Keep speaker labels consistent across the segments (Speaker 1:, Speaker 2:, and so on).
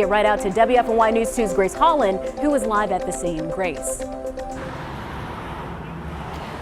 Speaker 1: get right out to WFNY News 2's Grace Holland, who is live at the scene. Grace.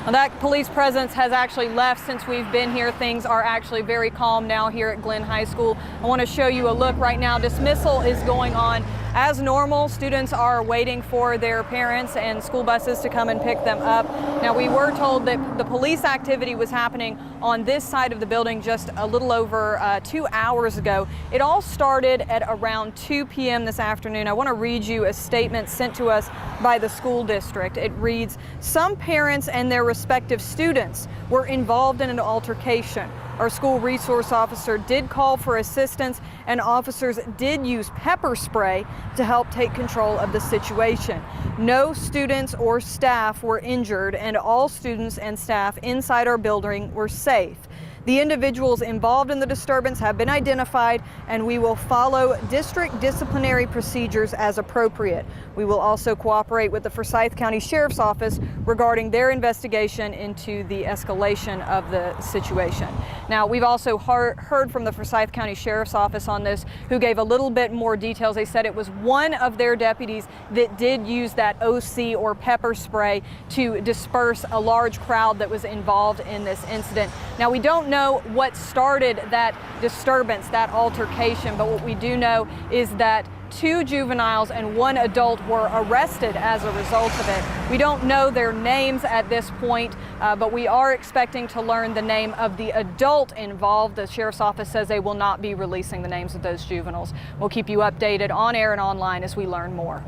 Speaker 2: Well, that police presence has actually left since we've been here. Things are actually very calm now here at Glenn High School. I want to show you a look right now. Dismissal is going on as normal. Students are waiting for their parents and school buses to come and pick them up. Now, we were told that the police activity was happening on this side of the building just a little over 2 hours ago. It all started at around 2 p.m. this afternoon. I want to read you a statement sent to us by the school district. It reads, "Some parents and their respective students were involved in an altercation. Our school resource officer did call for assistance, and officers did use pepper spray to help take control of the situation. No students or staff were injured, and all students and staff inside our building were safe. The individuals involved in the disturbance have been identified, and we will follow district disciplinary procedures as appropriate. We will also cooperate with the Forsyth County Sheriff's Office regarding their investigation into the escalation of the situation." Now, we've also heard from the Forsyth County Sheriff's Office on this, who gave a little bit more details. They said it was one of their deputies that did use that OC or pepper spray to disperse a large crowd that was involved in this incident. Now, we don't know what started that disturbance, that altercation, but what we do know is that 2 juveniles and 1 adult were arrested as a result of it. We don't know their names at this point, but we are expecting to learn the name of the adult involved. The Sheriff's Office says they will not be releasing the names of those juveniles. We'll keep you updated on air and online as we learn more.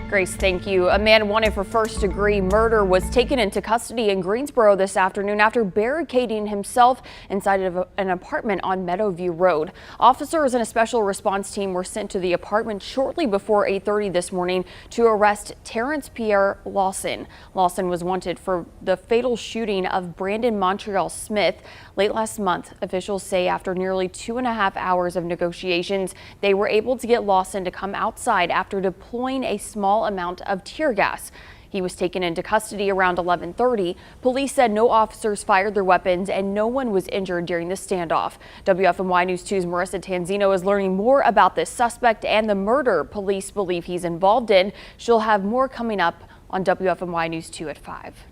Speaker 3: Grace, thank you. A man wanted for first-degree murder was taken into custody in Greensboro this afternoon after barricading himself inside of an apartment on Meadowview Road. Officers and a special response team were sent to the apartment shortly before 8:30 this morning to arrest Terrence Pierre Lawson. Lawson was wanted for the fatal shooting of Brandon Montreal Smith late last month. Officials say after nearly 2.5 hours of negotiations, they were able to get Lawson to come outside after deploying a small amount of tear gas. He was taken into custody around 11:30. Police said no officers fired their weapons and no one was injured during the standoff. WFNY News 2's Marissa Tanzino is learning more about this suspect and the murder police believe he's involved in. She'll have more coming up on WFNY News 2 at 5.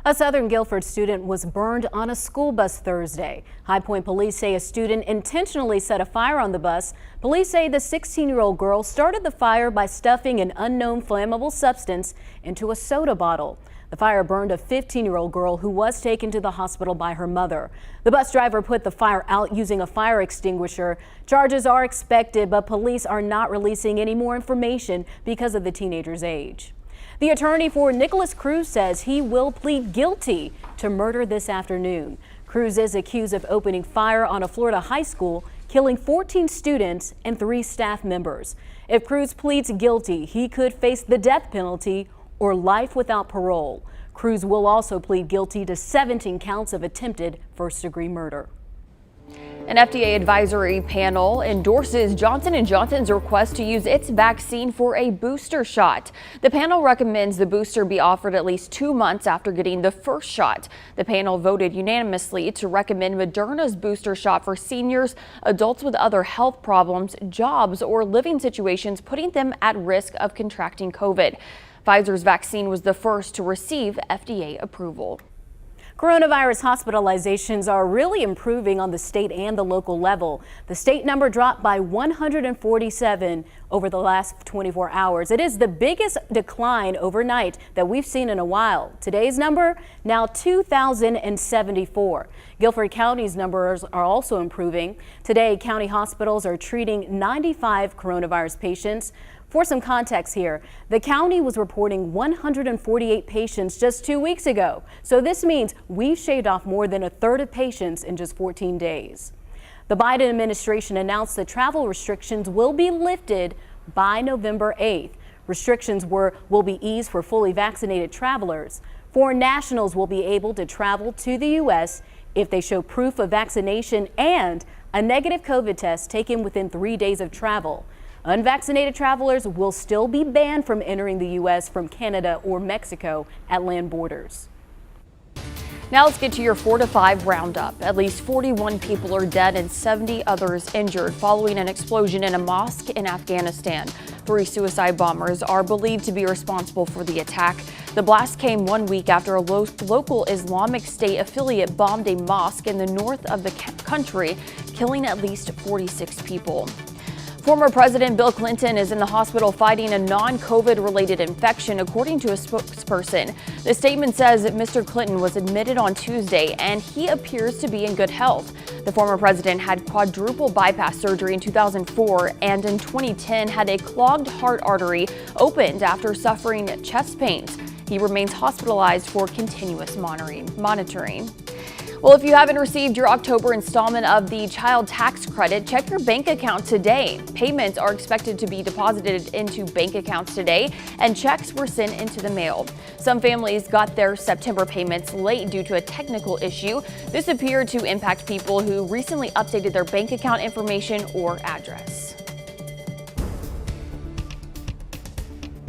Speaker 1: A Southern Guilford student was burned on a school bus Thursday. High Point police say a student intentionally set a fire on the bus. Police say the 16-year-old girl started the fire by stuffing an unknown flammable substance into a soda bottle. The fire burned a 15-year-old girl who was taken to the hospital by her mother. The bus driver put the fire out using a fire extinguisher. Charges are expected, but police are not releasing any more information because of the teenager's age. The attorney for Nicholas Cruz says he will plead guilty to murder this afternoon. Cruz is accused of opening fire on a Florida high school, killing 14 students and 3 staff members. If Cruz pleads guilty, he could face the death penalty or life without parole. Cruz will also plead guilty to 17 counts of attempted first-degree murder.
Speaker 3: An FDA advisory panel endorses Johnson & Johnson's request to use its vaccine for a booster shot. The panel recommends the booster be offered at least 2 months after getting the first shot. The panel voted unanimously to recommend Moderna's booster shot for seniors, adults with other health problems, jobs, or living situations putting them at risk of contracting COVID. Pfizer's vaccine was the first to receive FDA approval.
Speaker 1: Coronavirus hospitalizations are really improving on the state and the local level. The state number dropped by 147 over the last 24 hours. It is the biggest decline overnight that we've seen in a while. Today's number now 2,074. Guilford County's numbers are also improving. Today, county hospitals are treating 95 coronavirus patients. For some context here, the county was reporting 148 patients just 2 weeks ago. So this means we've shaved off more than a third of patients in just 14 days. The Biden administration announced that travel restrictions will be lifted by November 8th. Restrictions will be eased for fully vaccinated travelers. Foreign nationals will be able to travel to the U.S. if they show proof of vaccination and a negative COVID test taken within 3 days of travel. Unvaccinated travelers will still be banned from entering the U.S. from Canada or Mexico at land borders.
Speaker 3: Now let's get to your 4 to 5 roundup. At least 41 people are dead and 70 others injured following an explosion in a mosque in Afghanistan. 3 suicide bombers are believed to be responsible for the attack. The blast came 1 week after a local Islamic State affiliate bombed a mosque in the north of the country, killing at least 46 people. Former President Bill Clinton is in the hospital fighting a non-COVID related infection, according to a spokesperson. The statement says that Mr. Clinton was admitted on Tuesday and he appears to be in good health. The former president had quadruple bypass surgery in 2004 and in 2010 had a clogged heart artery opened after suffering chest pains. He remains hospitalized for continuous monitoring. Well, if you haven't received your October installment of the child tax credit, check your bank account today. Payments are expected to be deposited into bank accounts today, and checks were sent into the mail. Some families got their September payments late due to a technical issue. This appeared to impact people who recently updated their bank account information or address.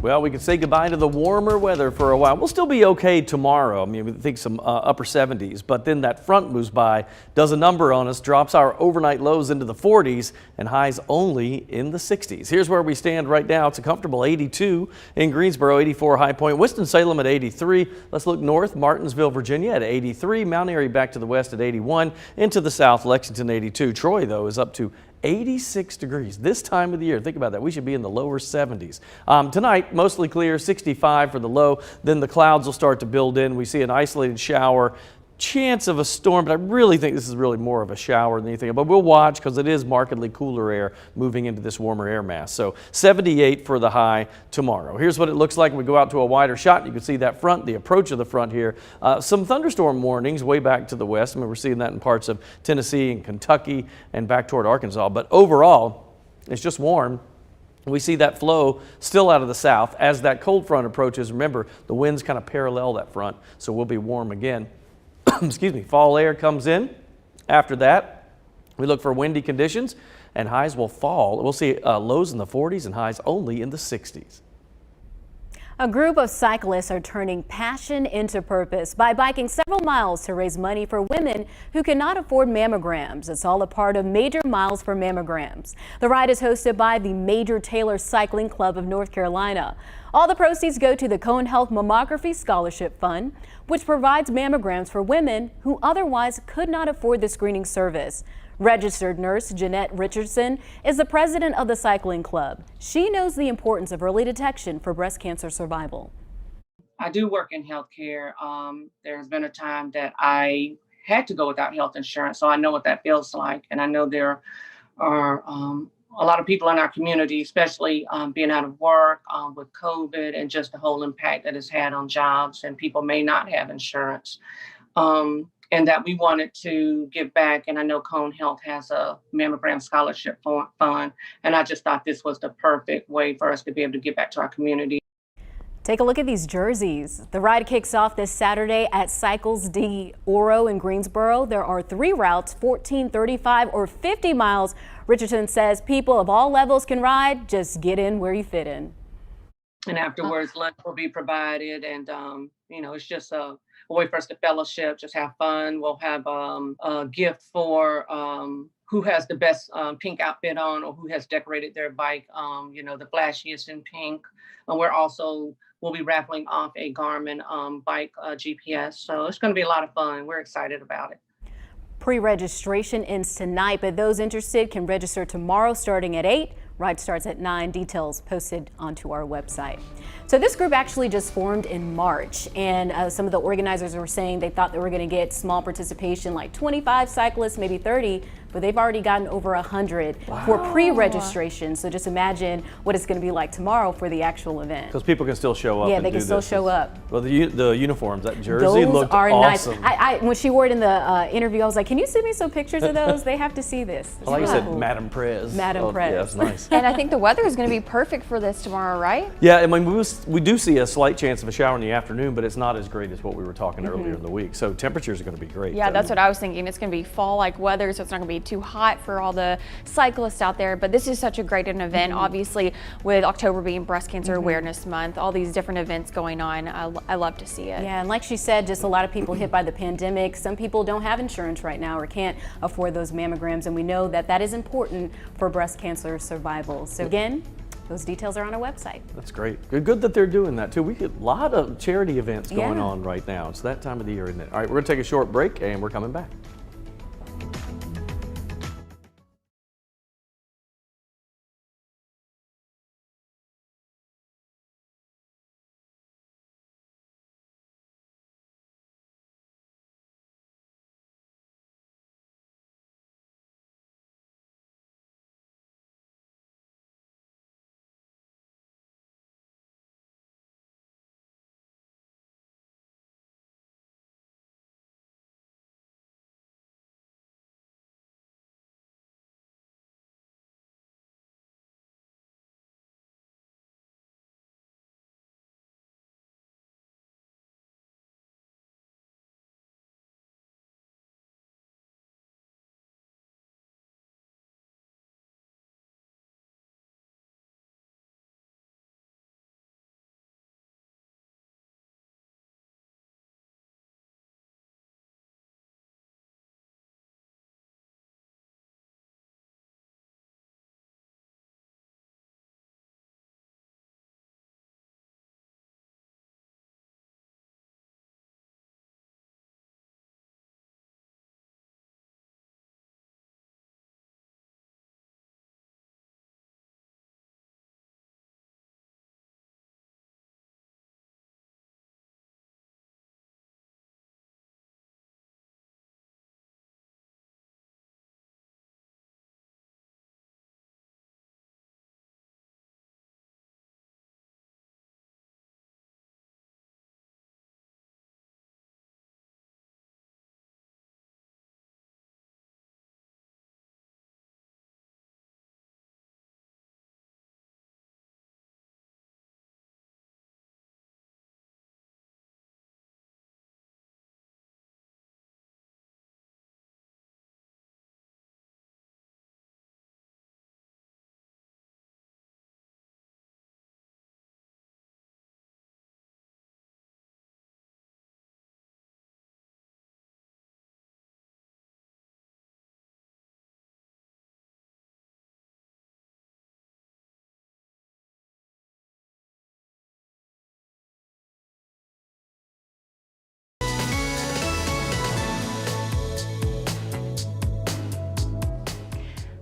Speaker 4: Well, we can say goodbye to the warmer weather for a while. We'll still be okay tomorrow. I mean, we think some upper 70s, but then that front moves by, does a number on us, drops our overnight lows into the 40s and highs only in the 60s. Here's where we stand right now. It's a comfortable 82 in Greensboro, 84 High Point, Winston-Salem at 83. Let's look north, Martinsville, Virginia at 83, Mount Airy back to the west at 81, into the south, Lexington 82. Troy, though, is up to 86 degrees this time of the year. Think about that. We should be in the lower 70s. Tonight, mostly clear, 65 for the low. Then the clouds will start to build in. We see an isolated shower. Chance of a storm, but I really think this is really more of a shower than anything. But we'll watch because it is markedly cooler air moving into this warmer air mass. So 78 for the high tomorrow. Here's what it looks like when we go out to a wider shot. You can see that front, the approach of the front here. Some thunderstorm warnings way back to the west. I mean, we're seeing that in parts of Tennessee and Kentucky and back toward Arkansas. But overall, it's just warm. We see that flow still out of the south as that cold front approaches. Remember, the winds kind of parallel that front, so we'll be warm again. Excuse me, fall air comes in. After that, we look for windy conditions and highs will fall. We'll see lows in the 40s and highs only in the 60s.
Speaker 1: A group of cyclists are turning passion into purpose by biking several miles to raise money for women who cannot afford mammograms. It's all a part of Major Miles for Mammograms. The ride is hosted by the Major Taylor Cycling Club of North Carolina. All the proceeds go to the Cone Health Mammography Scholarship Fund, which provides mammograms for women who otherwise could not afford the screening service. Registered nurse Jeanette Richardson is the president of the cycling club. She knows the importance of early detection for breast cancer survival.
Speaker 5: I do work in healthcare. There has been a time that I had to go without health insurance, so I know what that feels like. And I know there are a lot of people in our community, especially being out of work with COVID and just the whole impact that it's had on jobs, and people may not have insurance. And that we wanted to give back. And I know Cone Health has a mammogram scholarship fund. And I just thought this was the perfect way for us to be able to give back to our community.
Speaker 1: Take a look at these jerseys. The ride kicks off this Saturday at Cycles de Oro in Greensboro. There are 3 routes, 14, 35, or 50 miles. Richardson says people of all levels can ride. Just get in where you fit in.
Speaker 5: And afterwards, lunch will be provided. And, it's just a way for us to fellowship, just have fun. We'll have a gift for who has the best pink outfit on or who has decorated their bike, the flashiest in pink. And we'll be raffling off a Garmin bike GPS. So it's going to be a lot of fun. We're excited about it.
Speaker 1: Pre-registration ends tonight, but those interested can register tomorrow starting at 8. Ride starts at 9. Details posted onto our website. So this group actually just formed in March, and some of the organizers were saying they thought they were going to get small participation, like 25 cyclists, maybe 30, but they've already gotten over 100 for pre-registration. So just imagine what it's going to be like tomorrow for the actual event.
Speaker 4: Because people can still show up.
Speaker 1: Yeah,
Speaker 4: and
Speaker 1: they can still show up.
Speaker 4: Well, the uniforms, that jersey
Speaker 1: those
Speaker 4: looked
Speaker 1: are
Speaker 4: awesome.
Speaker 1: Nice. When she wore it in the interview, I was like, can you send me some pictures of those? They have to see this. It's
Speaker 4: like you
Speaker 1: really
Speaker 4: said,
Speaker 1: cool.
Speaker 4: Madam Prez.
Speaker 1: Madam Prez.
Speaker 4: Yeah, that's nice.
Speaker 3: And I think the weather is going to be perfect for this tomorrow, right?
Speaker 4: Yeah, I mean, we do see a slight chance of a shower in the afternoon, but it's not as great as what we were talking earlier in the week. So temperatures are going to be great.
Speaker 3: Yeah, that's what I was thinking. It's going to be fall-like weather, so it's not going to be get too hot for all the cyclists out there, but this is such a great event. Obviously, with October being Breast Cancer Awareness Month, all these different events going on, I love to see it.
Speaker 1: Yeah, and like she said, just a lot of people hit by the pandemic. Some people don't have insurance right now or can't afford those mammograms, and we know that that is important for breast cancer survival. So again, those details are on our website.
Speaker 4: That's great. Good that they're doing that too. We get a lot of charity events going on right now. It's that time of the year, isn't it? All right, we're going to take a short break and we're coming back.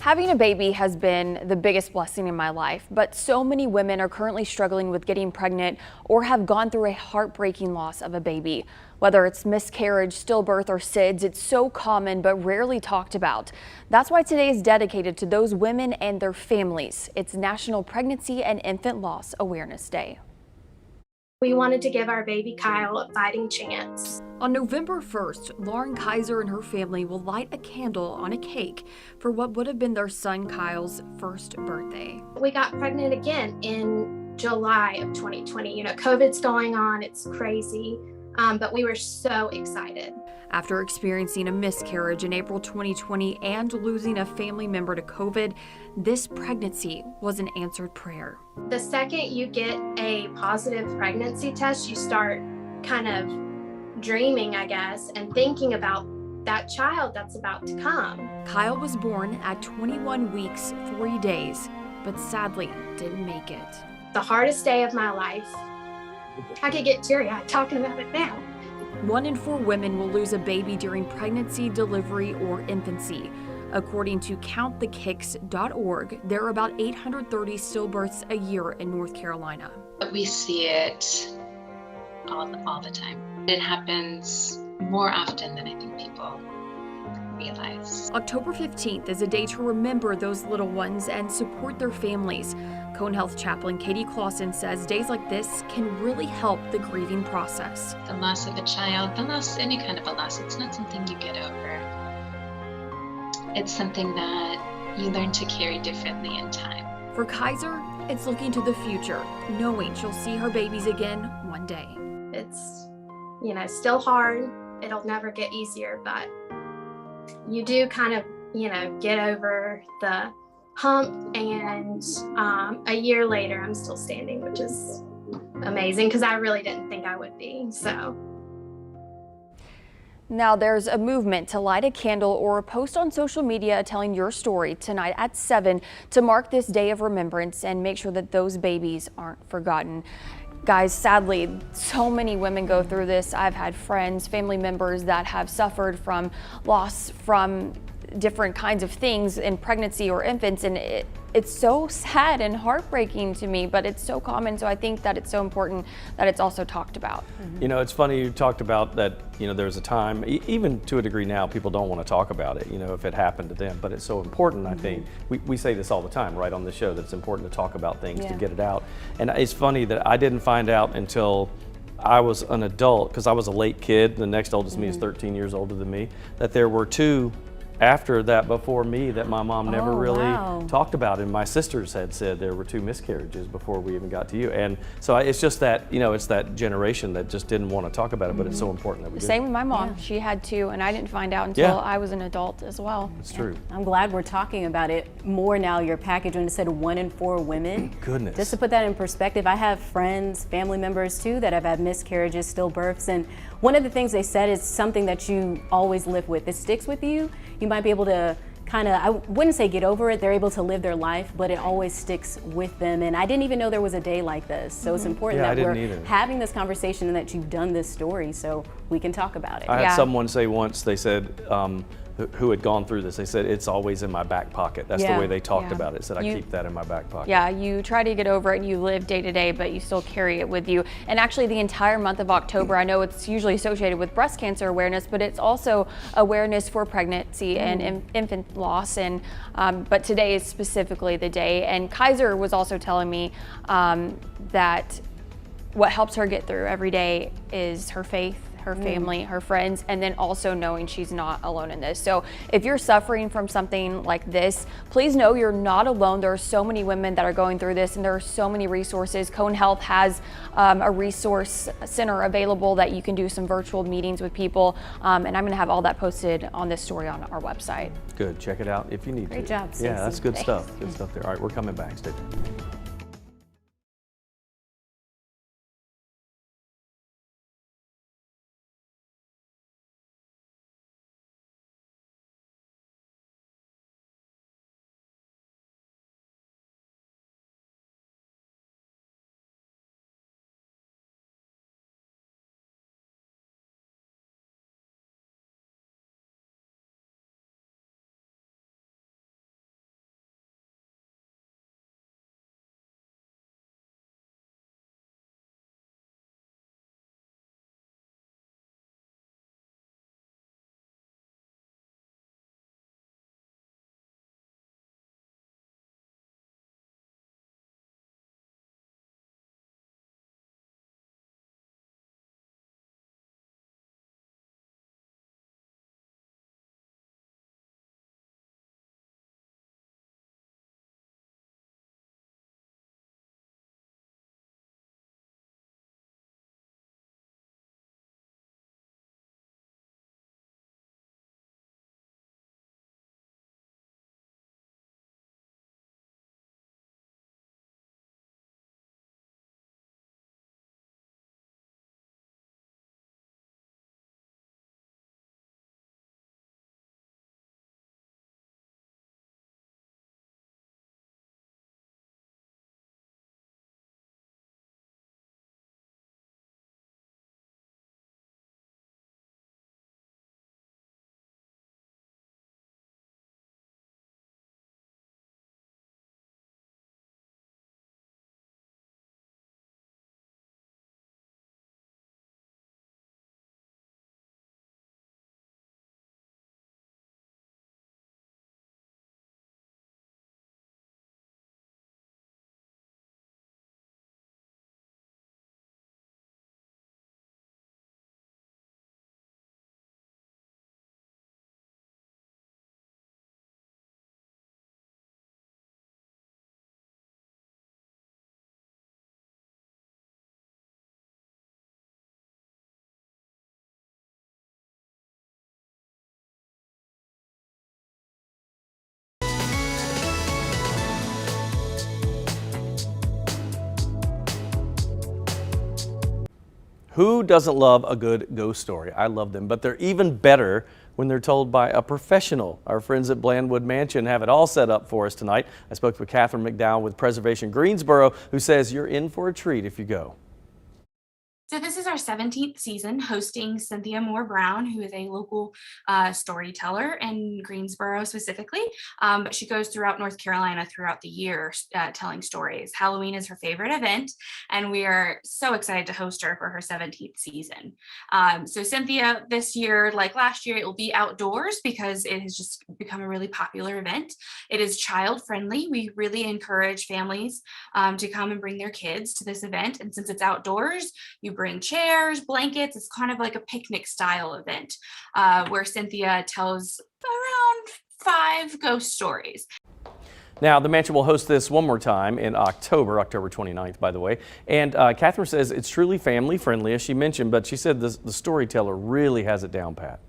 Speaker 3: Having a baby has been the biggest blessing in my life, but so many women are currently struggling with getting pregnant or have gone through a heartbreaking loss of a baby. Whether it's miscarriage, stillbirth, or SIDS, it's so common but rarely talked about. That's why today is dedicated to those women and their families. It's National Pregnancy and Infant Loss Awareness Day.
Speaker 6: We wanted to give our baby Kyle a fighting chance.
Speaker 3: On November 1st, Lauren Kaiser and her family will light a candle on a cake for what would have been their son Kyle's first birthday.
Speaker 6: We got pregnant again in July of 2020. You know, COVID's going on, it's crazy, but we were so excited.
Speaker 3: After experiencing a miscarriage in April 2020 and losing a family member to COVID, this pregnancy was an answered prayer.
Speaker 6: The second you get a positive pregnancy test, you start kind of dreaming, I guess, and thinking about that child that's about to come.
Speaker 3: Kyle was born at 21 weeks, 3 days, but sadly didn't make it.
Speaker 6: The hardest day of my life. I could get teary-eyed talking about it now.
Speaker 3: 1 in 4 women will lose a baby during pregnancy, delivery, or infancy. According to CountTheKicks.org, there are about 830 stillbirths a year in North Carolina.
Speaker 7: We see it all the time. It happens more often than I think people realize.
Speaker 3: October 15th is a day to remember those little ones and support their families. Cone Health Chaplain Katie Clausen says days like this can really help the grieving process.
Speaker 7: The loss of a child, the loss, any kind of a loss, it's not something you get over. It's something that you learn to carry differently in time.
Speaker 3: For Kaiser, it's looking to the future, knowing she'll see her babies again one day.
Speaker 6: It's, you know, still hard. It'll never get easier, but you do kind of get over the hump. And a year later, I'm still standing, which is amazing because I really didn't think I would be. So.
Speaker 3: Now there's a movement to light a candle or a post on social media telling your story tonight at 7 to mark this day of remembrance and make sure that those babies aren't forgotten. Guys, sadly, so many women go through this. I've had friends, family members that have suffered from loss from different kinds of things in pregnancy or infants, and it's so sad and heartbreaking to me, but it's so common. So I think that it's so important that it's also talked about.
Speaker 4: It's funny you talked about that, there's a time, even to a degree now, people don't want to talk about it, if it happened to them, but it's so important, I think. We say this all the time, right, on the show, that it's important to talk about things, to get it out. And it's funny that I didn't find out until I was an adult, because I was a late kid, the next oldest me is 13 years older than me, that there were two after that before me that my mom never really talked about. And my sisters had said there were 2 miscarriages before we even got to you. And so it's just that, it's that generation that just didn't want to talk about it, but it's so important that we do.
Speaker 3: Same with my mom. She had 2, and I didn't find out until I was an adult as well.
Speaker 4: It's true.
Speaker 1: I'm glad we're talking about it more now. Your package, when it said 1 in 4 women.
Speaker 4: Goodness.
Speaker 1: Just to put that in perspective, I have friends, family members too, that have had miscarriages, stillbirths, and one of the things they said is something that you always live with. It sticks with you. You might be able to I wouldn't say get over it. They're able to live their life, but it always sticks with them. And I didn't even know there was a day like this. So it's important that we're having this conversation and that you've done this story so we can talk about it.
Speaker 4: I had someone say once, they said, who had gone through this, they said, it's always in my back pocket. That's the way they talked about it. Said, I keep that in my back pocket.
Speaker 3: Yeah, you try to get over it and you live day to day, but you still carry it with you. And actually the entire month of October, I know it's usually associated with breast cancer awareness, but it's also awareness for pregnancy and infant loss. And but today is specifically the day. And Kaiser was also telling me that what helps her get through every day is her faith, her family, her friends, and then also knowing she's not alone in this. So if you're suffering from something like this, please know you're not alone. There are so many women that are going through this, and there are so many resources. Cone Health has a resource center available that you can do some virtual meetings with people, and I'm gonna have all that posted on this story on our website.
Speaker 4: Good, check it out if you need to.
Speaker 1: Great job, Stacey.
Speaker 4: Yeah, that's good stuff. Good stuff there. All right, we're coming back. Stay tuned. Who doesn't love a good ghost story? I love them, but they're even better when they're told by a professional. Our friends at Blandwood Mansion have it all set up for us tonight. I spoke with Catherine McDowell with Preservation Greensboro, who says you're in for a treat if you go.
Speaker 8: So this is our 17th season hosting Cynthia Moore Brown, who is a local storyteller in Greensboro specifically. But she goes throughout North Carolina throughout the year telling stories. Halloween is her favorite event, and we are so excited to host her for her 17th season. So Cynthia, this year, like last year, it will be outdoors because it has just become a really popular event. It is child friendly. We really encourage families to come and bring their kids to this event. And since it's outdoors, you bring chairs, blankets. It's kind of like a picnic style event where Cynthia tells around 5 ghost stories.
Speaker 4: Now, the mansion will host this one more time in October 29th, by the way. And Catherine says it's truly family friendly, as she mentioned, but she said the storyteller really has it down pat.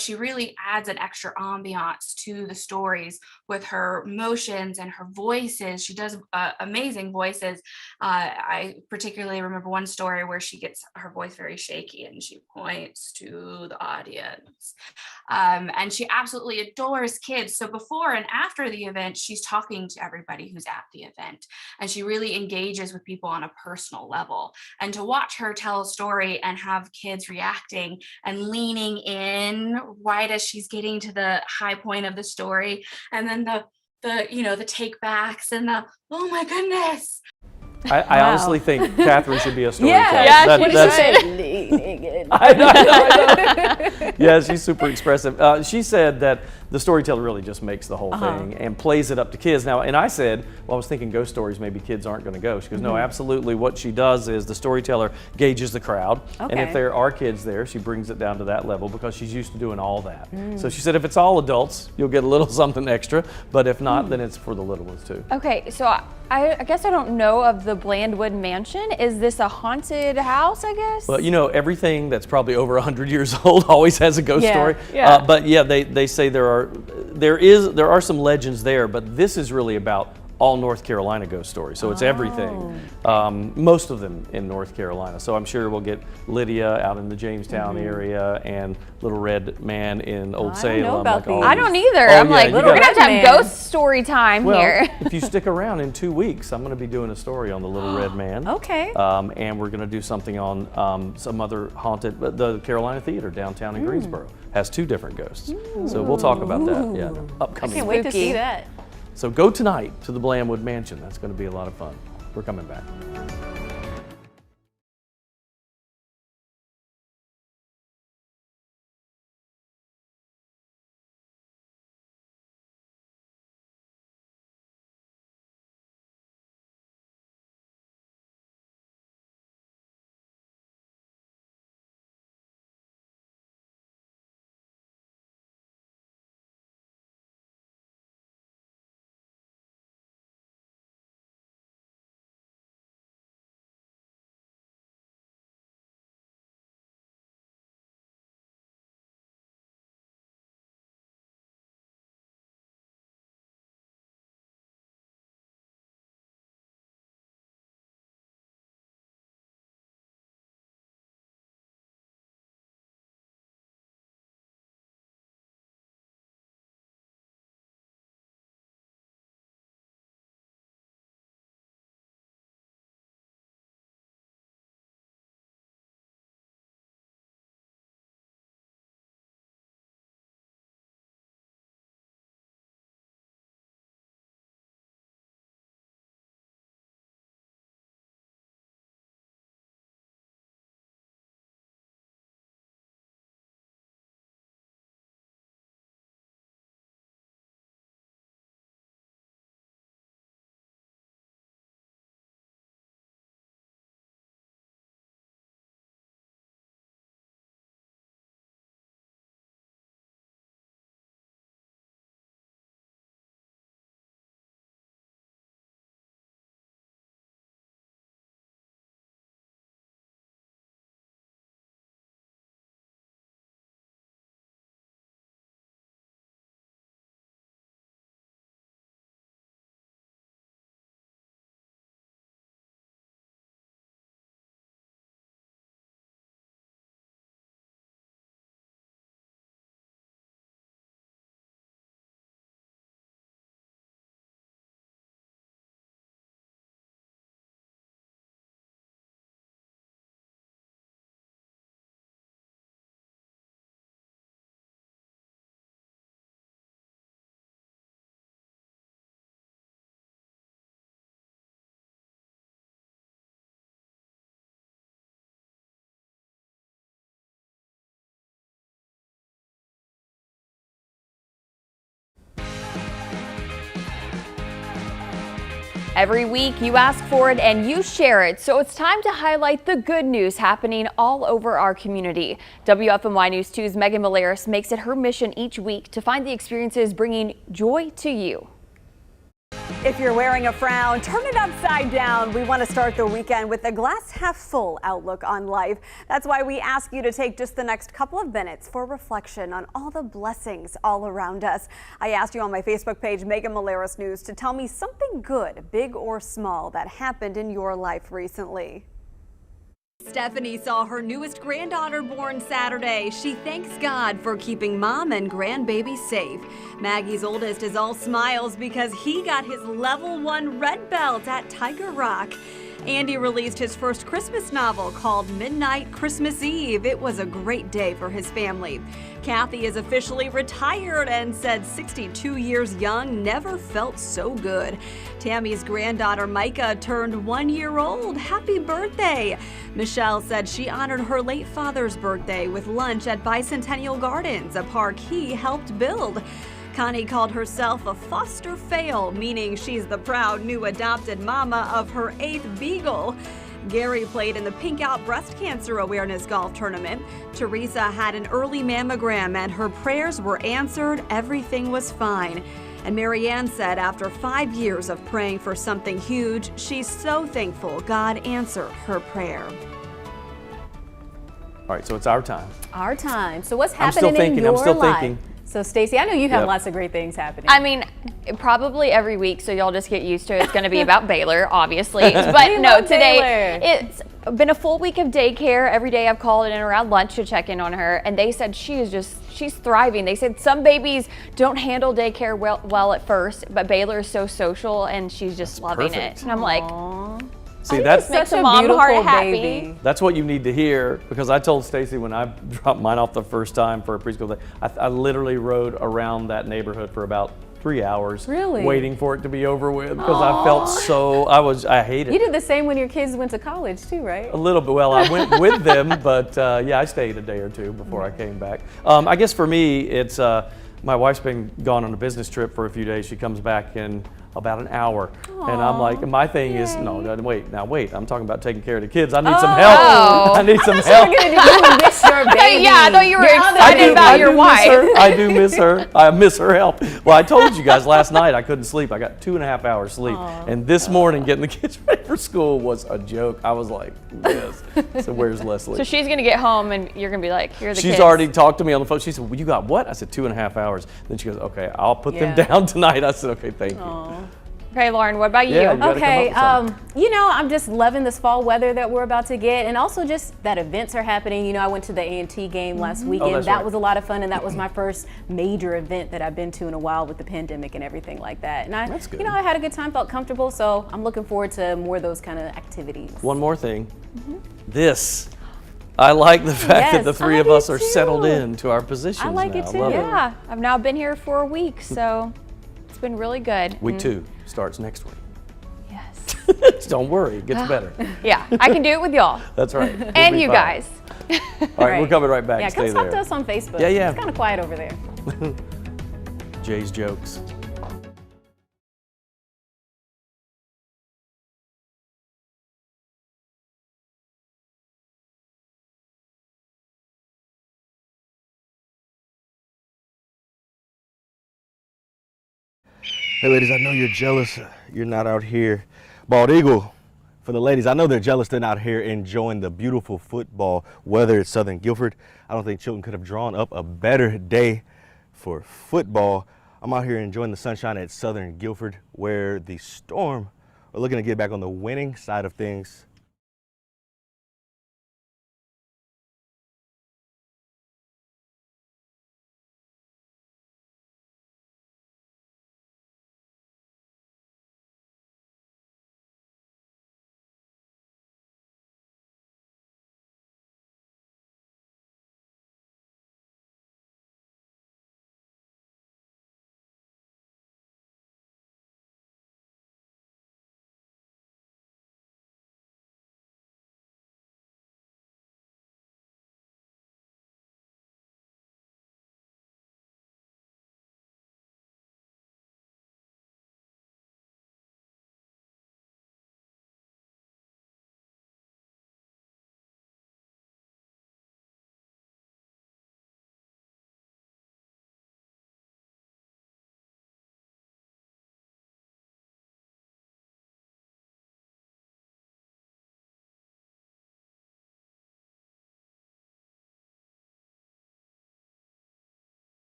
Speaker 8: She really adds an extra ambiance to the stories with her motions and her voices. She does amazing voices. I particularly remember one story where she gets her voice very shaky and she points to the audience. And she absolutely adores kids. So before and after the event, she's talking to everybody who's at the event. And she really engages with people on a personal level. And to watch her tell a story and have kids reacting and leaning in right as she's getting to the high point of the story, and then the take backs and the oh my goodness.
Speaker 4: I honestly think Catherine should be a storyteller.
Speaker 1: Yeah,
Speaker 4: That's
Speaker 1: leaning in.
Speaker 4: I know. Yeah, she's super expressive. She said that the storyteller really just makes the whole thing and plays it up to kids. Now, and I said, well, I was thinking ghost stories, maybe kids aren't going to go. She goes, no, absolutely. What she does is the storyteller gauges the crowd. And if there are kids there, she brings it down to that level because she's used to doing all that. So she said if it's all adults, you'll get a little something extra. But if not, then it's for the little ones too.
Speaker 3: Okay, so I guess I don't know of the Blandwood Mansion. Is this a haunted house, I guess?
Speaker 4: Well, you know, everything that's probably over 100 years old always has a ghost story.
Speaker 3: Yeah.
Speaker 4: But yeah, they say there are some legends there, but this is really about all North Carolina ghost stories. So it's everything, most of them in North Carolina. So I'm sure we'll get Lydia out in the Jamestown area and Little Red Man in Old Salem.
Speaker 1: I don't know about these.
Speaker 3: I don't either.
Speaker 4: Oh,
Speaker 3: I'm
Speaker 4: yeah,
Speaker 3: like,
Speaker 4: you
Speaker 3: we're gonna have to
Speaker 1: Man.
Speaker 3: have ghost story time
Speaker 4: Well,
Speaker 3: here.
Speaker 4: if you stick around in 2 weeks, I'm going to be doing a story on the Little Red Man.
Speaker 1: Okay.
Speaker 4: And we're going to do something on some other haunted, the Carolina Theater downtown in Greensboro has 2 different ghosts. So we'll talk about that. Yeah, upcoming.
Speaker 1: Can't wait to
Speaker 3: Spooky.
Speaker 1: see that.
Speaker 4: So go tonight to the Blandwood Mansion. That's going to be a lot of fun. We're coming back.
Speaker 3: Every week you ask for it and you share it, so it's time to highlight the good news happening all over our community. WFMY News 2's Megan Malaris makes it her mission each week to find the experiences bringing joy to you.
Speaker 9: If you're wearing a frown, turn it upside down. We want to start the weekend with a glass half full outlook on life. That's why we ask you to take just the next couple of minutes for reflection on all the blessings all around us. I asked you on my Facebook page, Megan Malaris News, to tell me something good, big or small, that happened in your life recently. Stephanie saw her newest granddaughter born Saturday. She thanks God for keeping mom and grandbaby safe. Maggie's oldest is all smiles because he got his level 1 red belt at Tiger Rock. Andy released his first Christmas novel called Midnight Christmas Eve. It was a great day for his family. Kathy is officially retired and said 62 years young never felt so good. Tammy's granddaughter Micah turned 1 year old. Happy birthday! Michelle said she honored her late father's birthday with lunch at Bicentennial Gardens, a park he helped build. Connie called herself a foster fail, meaning she's the proud new adopted mama of her 8th beagle. Gary played in the Pink Out Breast Cancer Awareness Golf Tournament. Teresa had an early mammogram and her prayers were answered. Everything was fine. And Marianne said after 5 years of praying for something huge, she's so thankful God answered her prayer.
Speaker 4: All right, so it's our time.
Speaker 1: Our time. So what's
Speaker 4: I'm still
Speaker 1: happening in
Speaker 4: thinking,
Speaker 1: your life?
Speaker 4: thinking.
Speaker 1: So Stacey, I know you have
Speaker 4: Yep.
Speaker 1: lots of great things happening.
Speaker 3: I mean, probably every week, so y'all just get used to it. It's going to be about Baylor, obviously. But no,
Speaker 1: love
Speaker 3: today
Speaker 1: Baylor.
Speaker 3: it's been a full week of daycare. Every day I've called in around lunch to check in on her, and they said she's thriving. They said some babies don't handle daycare well at first, but Baylor is so social, and she's just loving
Speaker 4: perfect.
Speaker 3: it. And I'm like,
Speaker 4: See,
Speaker 3: makes
Speaker 1: Such
Speaker 3: a
Speaker 1: a
Speaker 3: mom heart
Speaker 1: beautiful
Speaker 3: happy.
Speaker 1: baby.
Speaker 4: that's what you need to hear, because I told Stacy when I dropped mine off the first time for a preschool day, I literally rode around that neighborhood for about 3 hours.
Speaker 1: Really?
Speaker 4: Waiting for it to be over with, because I felt so, I hated
Speaker 1: You
Speaker 4: it.
Speaker 1: did the same when your kids went to college too, right?
Speaker 4: A little bit. Well, I went with them, but yeah, I stayed a day or two before I came back. I guess for me, it's my wife's been gone on a business trip for a few days. She comes back in about an hour, and I'm like, my thing is, no, wait, I'm talking about taking care of the kids. I need some help. I need some help.
Speaker 1: You miss your baby.
Speaker 3: Yeah, I thought you were excited about your wife.
Speaker 4: I do miss her. I miss her help. Well, I told you guys last night I couldn't sleep. I got 2.5 hours sleep, and this morning getting the kids ready for school was a joke. I was like, yes. So where's Leslie?
Speaker 3: So she's going to get home, and you're going to be like, here are the kids.
Speaker 4: She's already talked to me on the phone. She said, well, you got what? I said, 2.5 hours. Then she goes, okay, I'll put them down tonight. I said, okay, thank you.
Speaker 3: Okay, Lauren, what about you?
Speaker 4: Yeah, you gotta
Speaker 1: Okay,
Speaker 4: come up with
Speaker 1: you know, I'm just loving this fall weather that we're about to get, and also just that events are happening. You know, I went to the A&T game last weekend.
Speaker 4: that's
Speaker 1: That
Speaker 4: right.
Speaker 1: was a lot of fun, and that was my first major event that I've been to in a while with the pandemic and everything like that. And
Speaker 4: That's good.
Speaker 1: you know, I had a good time, felt comfortable, so I'm looking forward to more of those kind of activities.
Speaker 4: One more thing. This. I like the fact that
Speaker 1: Yes,
Speaker 4: the three
Speaker 1: I
Speaker 4: of
Speaker 1: do
Speaker 4: us are settled
Speaker 1: too.
Speaker 4: into our positions
Speaker 1: I like it
Speaker 4: now.
Speaker 1: too.
Speaker 4: Love
Speaker 3: Yeah, I've now been here for a week, so it's been really good.
Speaker 4: Week 2 starts next week.
Speaker 3: Yes.
Speaker 4: Don't worry, it gets better.
Speaker 3: Yeah, I can do it with y'all.
Speaker 4: That's right. We'll
Speaker 3: And
Speaker 4: be
Speaker 3: you
Speaker 4: fine.
Speaker 3: guys.
Speaker 4: All right, we're coming right back.
Speaker 1: Yeah,
Speaker 4: Stay
Speaker 1: come talk
Speaker 4: there.
Speaker 1: to us on Facebook.
Speaker 4: Yeah, yeah.
Speaker 1: It's kind of quiet over there.
Speaker 4: Jay's jokes.
Speaker 10: Hey ladies, I know you're jealous you're not out here. Bald Eagle, for the ladies, I know they're jealous they're not here enjoying the beautiful football weather at Southern Guilford. I don't think Chilton could have drawn up a better day for football. I'm out here enjoying the sunshine at Southern Guilford, where the Storm are looking to get back on the winning side of things.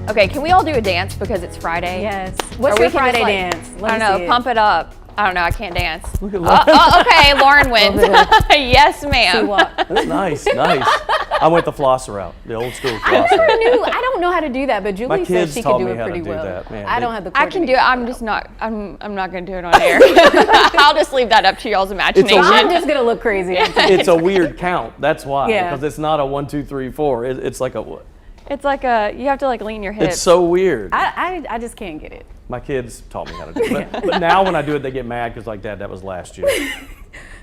Speaker 3: Okay, can we all do a dance because it's Friday?
Speaker 1: Yes. What's
Speaker 3: Or
Speaker 1: your
Speaker 3: we can just,
Speaker 1: Friday
Speaker 3: like,
Speaker 1: dance?
Speaker 3: I don't know, pump it up. I don't know, I can't dance.
Speaker 4: Look at Lauren.
Speaker 3: Okay, Lauren wins. Yes, ma'am.
Speaker 4: That's nice, nice. I went the flosser route, the old school
Speaker 1: I
Speaker 4: flosser.
Speaker 1: never knew. I don't know how to do that, but Julie said
Speaker 4: kids
Speaker 1: she
Speaker 4: taught
Speaker 1: could do
Speaker 4: me
Speaker 1: it
Speaker 4: how to
Speaker 1: pretty
Speaker 4: do
Speaker 1: well.
Speaker 4: that, man.
Speaker 1: I don't have the
Speaker 3: I can do it. I'm just not. I'm not going to do it on air. I'll just leave that up to y'all's imagination.
Speaker 1: I'm just gonna look crazy.
Speaker 4: It's a weird count. That's why.
Speaker 1: Yeah.
Speaker 4: Because it's not a 1, 2, 3, 4. It's like a.
Speaker 3: It's like you have to like lean your hips.
Speaker 4: It's so weird.
Speaker 1: I just can't get it.
Speaker 4: My kids taught me how to do it. But now when I do it, they get mad because like, Dad, that was last year.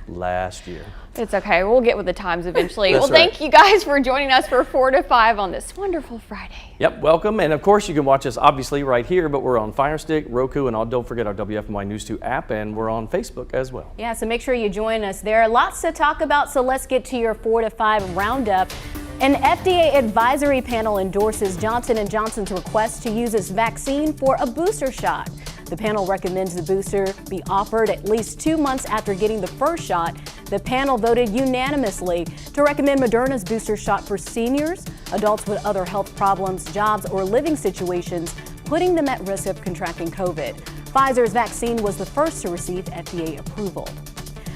Speaker 4: Last year.
Speaker 3: It's okay. We'll get with the times eventually.
Speaker 4: That's
Speaker 3: Well, thank you guys for joining us for 4 to 5 on this wonderful Friday.
Speaker 4: Yep, welcome. And of course, you can watch us obviously right here, but we're on Fire Stick, Roku, and don't forget our WFMY News 2 app, and we're on Facebook as well.
Speaker 1: Yeah, so make sure you join us there. Lots to talk about, so let's get to your 4 to 5 roundup. An FDA advisory panel endorses Johnson & Johnson's request to use its vaccine for a booster shot. The panel recommends the booster be offered at least 2 months after getting the first shot. The panel voted unanimously to recommend Moderna's booster shot for seniors, adults with other health problems, jobs, or living situations, putting them at risk of contracting COVID. Pfizer's vaccine was the first to receive FDA approval.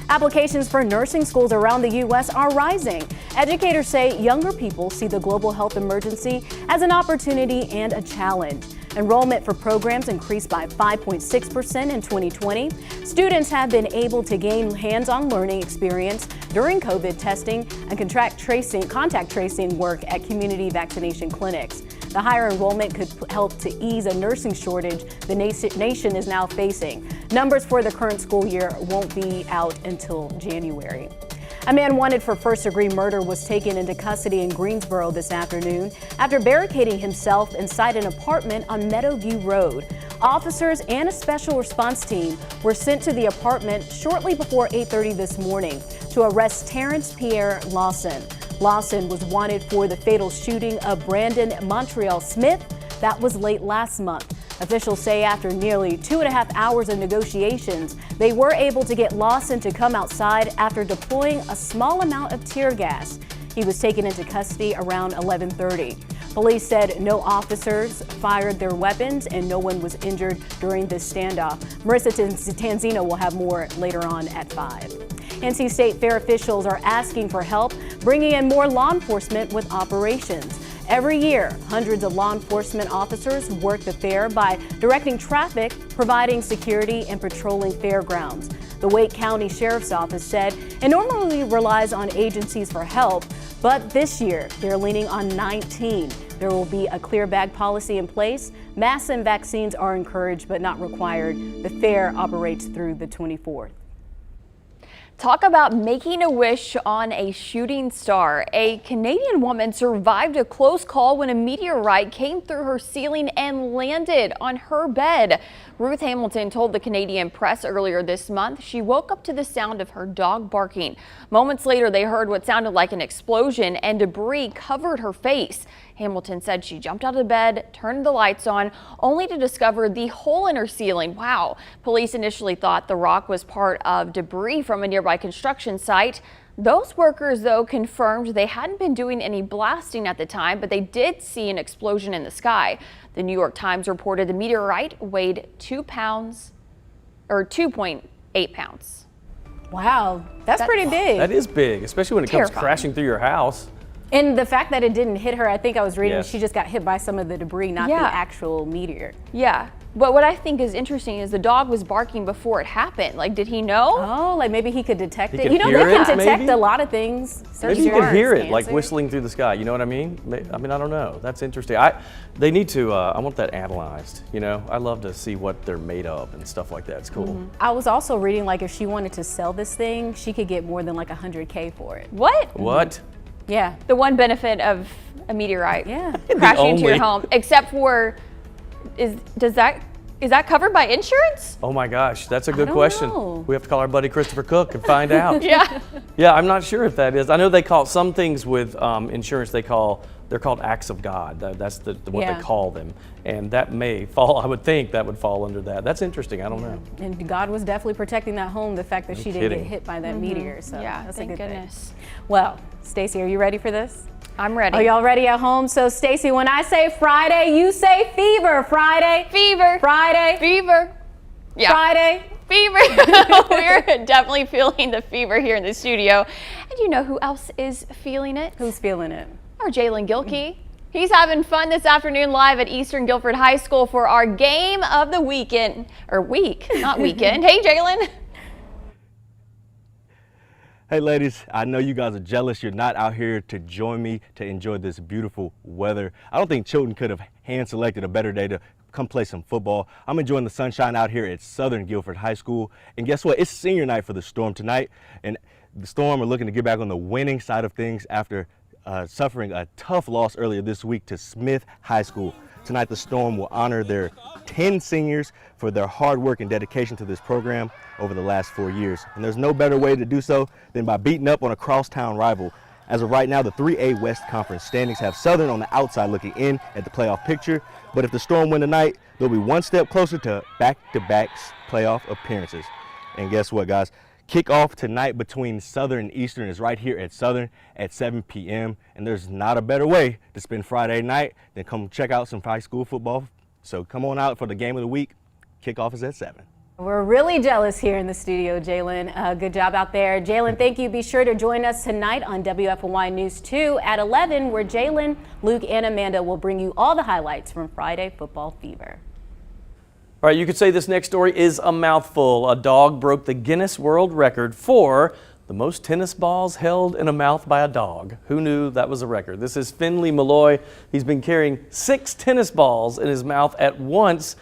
Speaker 1: Applications for nursing schools around the U.S. are rising. Educators say younger people see the global health emergency as an opportunity and a challenge. Enrollment for programs increased by 5.6% in 2020. Students have been able to gain hands-on learning experience during COVID testing and contact tracing work at community vaccination clinics. The higher enrollment could help to ease a nursing shortage the nation is now facing. Numbers for the current school year won't be out until January. A man wanted for first-degree murder was taken into custody in Greensboro this afternoon after barricading himself inside an apartment on Meadowview Road. Officers and a special response team were sent to the apartment shortly before 8:30 this morning to arrest Terrence Pierre Lawson. Lawson was wanted for the fatal shooting of Brandon Montreal Smith. That was late last month. Officials say after nearly 2.5 hours of negotiations, they were able to get Lawson to come outside after deploying a small amount of tear gas. He was taken into custody around 11:30. Police said no officers fired their weapons and no one was injured during this standoff. Marissa Tanzino will have more later on at 5. NC State Fair officials are asking for help bringing in more law enforcement with operations. Every year, hundreds of law enforcement officers work the fair by directing traffic, providing security, and patrolling fairgrounds. The Wake County Sheriff's Office said it normally relies on agencies for help, but this year they're leaning on 19. There will be a clear bag policy in place. Masks and vaccines are encouraged but not required. The fair operates through the 24th.
Speaker 3: Talk about making a wish on a shooting star. A Canadian woman survived a close call when a meteorite came through her ceiling and landed on her bed. Ruth Hamilton told the Canadian Press earlier this month she woke up to the sound of her dog barking. Moments later, they heard what sounded like an explosion and debris covered her face. Hamilton said she jumped out of bed, turned the lights on, only to discover the hole in her ceiling. Wow. Police initially thought the rock was part of debris from a nearby construction site. Those workers, though, confirmed they hadn't been doing any blasting at the time, but they did see an explosion in the sky. The New York Times reported the meteorite weighed 2 pounds, or 2.8 pounds.
Speaker 1: Wow, that's pretty big.
Speaker 4: That is big, especially when it comes crashing through your house.
Speaker 1: And the fact that it didn't hit her, I think I was reading,
Speaker 4: Yes.
Speaker 1: she just got hit by some of the debris, not the actual meteor.
Speaker 3: Yeah. But what I think is interesting is the dog was barking before it happened. Like, did he know?
Speaker 1: Oh, like maybe he could detect
Speaker 4: He
Speaker 1: it.
Speaker 4: could
Speaker 1: You know,
Speaker 4: hear
Speaker 1: they can
Speaker 4: it,
Speaker 1: detect
Speaker 4: maybe?
Speaker 1: a lot of things.
Speaker 4: Maybe you can hear it, like
Speaker 1: cancer.
Speaker 4: whistling through the sky. You know what I mean? I mean, I don't know. That's interesting. They need to. I want that analyzed. You know, I love to see what they're made of and stuff like that. It's cool.
Speaker 1: I was also reading, like, if she wanted to sell this thing, she could get more than like $100K for it.
Speaker 3: What?
Speaker 4: What?
Speaker 1: Yeah.
Speaker 3: The one benefit of a meteorite crashing into your
Speaker 4: only.
Speaker 3: home, except for, is that covered by insurance?
Speaker 4: Oh my gosh, that's a good
Speaker 1: don't
Speaker 4: question.
Speaker 1: know.
Speaker 4: We have to call our buddy Christopher Cook and find out.
Speaker 3: Yeah.
Speaker 4: Yeah, I'm not sure if that is. I know they call some things with insurance, they call they're called acts of God. That's what
Speaker 1: Yeah.
Speaker 4: they call them. And that may fall, I would think that would fall under that. That's interesting, I don't know.
Speaker 1: And God was definitely protecting that home, the fact that she didn't
Speaker 4: kidding.
Speaker 1: get hit by that meteor. So
Speaker 3: Yeah,
Speaker 1: that's
Speaker 3: thank
Speaker 1: a good
Speaker 3: goodness.
Speaker 1: thing. Well, Stacy, are you ready for this?
Speaker 3: I'm ready.
Speaker 1: Are y'all ready at home? So Stacy, when I say Friday, you say fever. Friday.
Speaker 3: Fever.
Speaker 1: Friday.
Speaker 3: Fever. Yeah.
Speaker 1: Friday.
Speaker 3: Fever. We're definitely feeling the fever here in the studio. And you know who else is feeling it?
Speaker 1: Who's feeling it?
Speaker 3: Our Jalen Gilkey. He's having fun this afternoon live at Eastern Guilford High School for our game of the weekend. Or week, not weekend. Hey, Jalen.
Speaker 10: Hey ladies, I know you guys are jealous you're not out here to join me to enjoy this beautiful weather. I don't think Chilton could have hand selected a better day to come play some football. I'm enjoying the sunshine out here at Southern Guilford High School. And guess what? It's senior night for the Storm tonight. And the Storm are looking to get back on the winning side of things after suffering a tough loss earlier this week to Smith High School. Tonight, the Storm will honor their 10 seniors for their hard work and dedication to this program over the last 4 years. And there's no better way to do so than by beating up on a crosstown rival. As of right now, the 3A West Conference standings have Southern on the outside looking in at the playoff picture. But if the Storm win tonight, they'll be one step closer to back-to-back playoff appearances. And guess what, guys? Kickoff tonight between Southern and Eastern is right here at Southern at 7 p.m. And there's not a better way to spend Friday night than come check out some high school football. So come on out for the game of the week. Kickoff is at 7.
Speaker 1: We're really jealous here in the studio, Jalen. Good job out there. Jalen, thank you. Be sure to join us tonight on WFNY News 2 at 11, where Jalen, Luke, and Amanda will bring you all the highlights from Friday Football Fever.
Speaker 4: All right, you could say this next story is a mouthful. A dog broke the Guinness World Record for the most tennis balls held in a mouth by a dog. Who knew that was a record? This is Finley Malloy. He's been carrying 6 tennis balls in his mouth at once.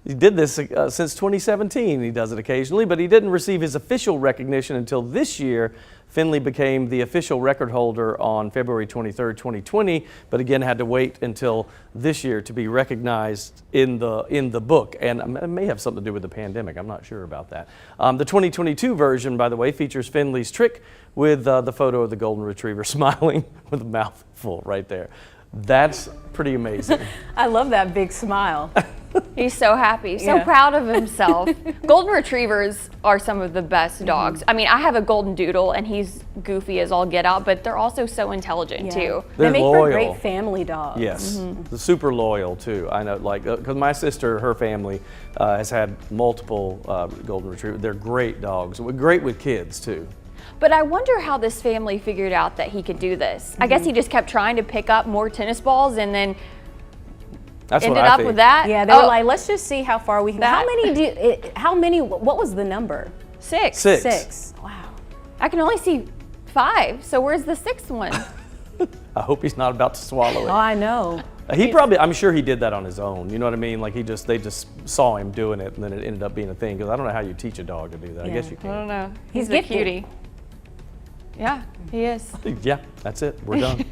Speaker 4: He did this since 2017. He does it occasionally, but he didn't receive his official recognition until this year. Finley became the official record holder on February 23, 2020, but again had to wait until this year to be recognized in the book. And it may have something to do with the pandemic. I'm not sure about that. The 2022 version, by the way, features Finley's trick with the photo of the golden retriever smiling with a mouth full right there. That's pretty amazing.
Speaker 1: I love that big smile.
Speaker 3: He's so happy, so proud of himself. Golden retrievers are some of the best dogs. I mean, I have a golden doodle and he's goofy as all get out, but they're also so intelligent too.
Speaker 1: They make
Speaker 4: loyal.
Speaker 1: for great family dogs.
Speaker 4: Yes, they're super loyal too. I know, like, because my sister, her family has had multiple golden retrievers. They're great dogs, great with kids too.
Speaker 3: But I wonder how this family figured out that he could do this. I guess he just kept trying to pick up more tennis balls and then ended up with that.
Speaker 1: Yeah, they were like, let's just see how far we can. How many, what was the number?
Speaker 3: 6.
Speaker 1: 6. Wow.
Speaker 3: I can only see 5, so where's the 6th one?
Speaker 4: I hope he's not about to swallow it.
Speaker 1: Oh, I know.
Speaker 4: He probably, I'm sure he did that on his own. You know what I mean? Like they just saw him doing it and then it ended up being a thing. Because I don't know how you teach a dog to do that. I guess you can.
Speaker 3: I don't know.
Speaker 1: He's
Speaker 3: a
Speaker 1: gifted.
Speaker 3: cutie. Yeah, he is.
Speaker 4: Yeah, that's it. We're done.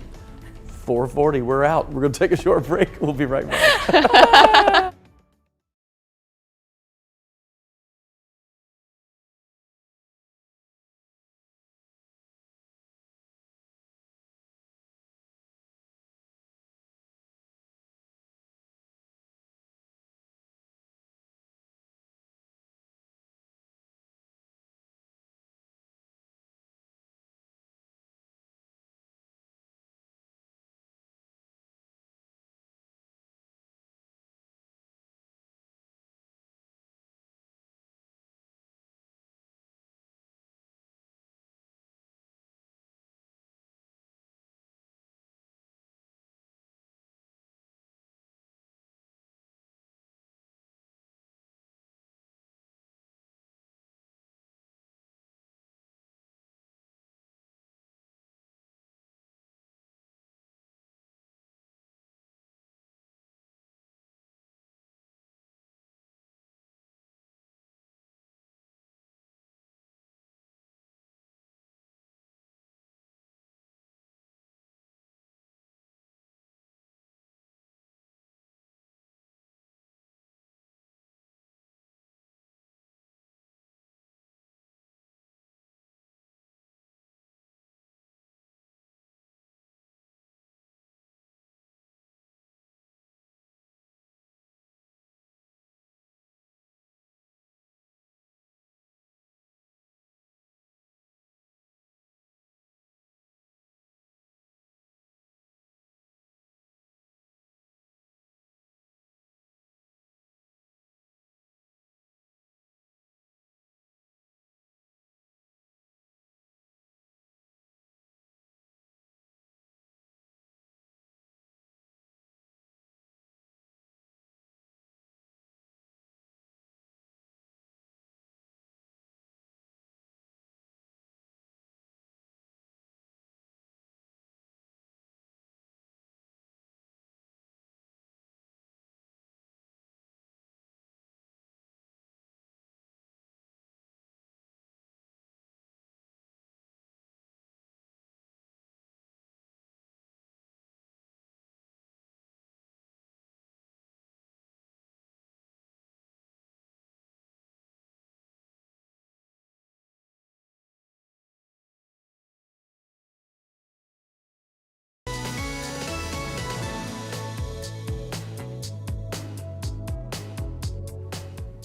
Speaker 4: 4:40, we're out. We're going to take a short break. We'll be right back.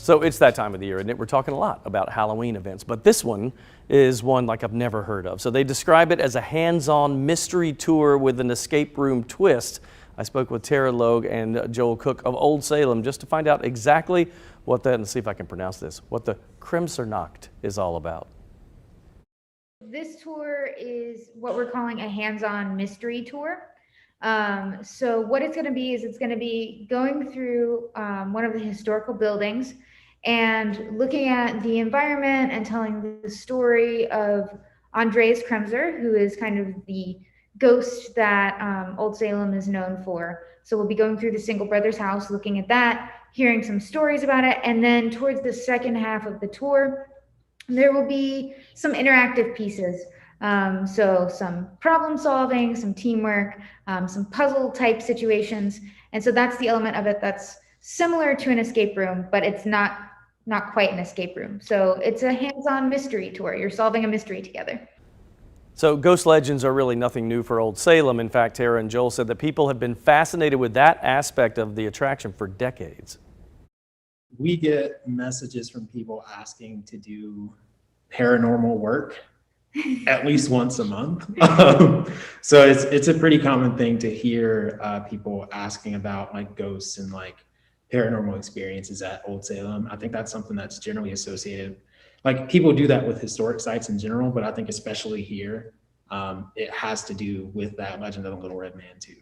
Speaker 4: So it's that time of the year, and we're talking a lot about Halloween events, but this one is one like I've never heard of. So they describe it as a hands-on mystery tour with an escape room twist. I spoke with Tara Logue and Joel Cook of Old Salem just to find out exactly what that, and see if I can pronounce this, what the Kremsernacht is all about.
Speaker 11: This tour is what we're calling a hands-on mystery tour. So what it's going to be is it's going to be going through one of the historical buildings and looking at the environment and telling the story of Andreas Kremser, who is kind of the ghost that Old Salem is known for. So we'll be going through the Single Brothers house, looking at that, hearing some stories about it, and then towards the second half of the tour, there will be some interactive pieces. So some problem solving, some teamwork, some puzzle type situations. And so that's the element of it that's similar to an escape room, but it's not quite an escape room. So it's a hands-on mystery tour. You're solving a mystery together.
Speaker 4: So ghost legends are really nothing new for Old Salem. In fact, Tara and Joel said that people have been fascinated with that aspect of the attraction for decades.
Speaker 12: We get messages from people asking to do paranormal work at least once a month. So it's a pretty common thing to hear people asking about like ghosts and like paranormal experiences at Old Salem. I think that's something that's generally associated. Like people do that with historic sites in general, but I think especially here, it has to do with that Legend of the Little Red Man too.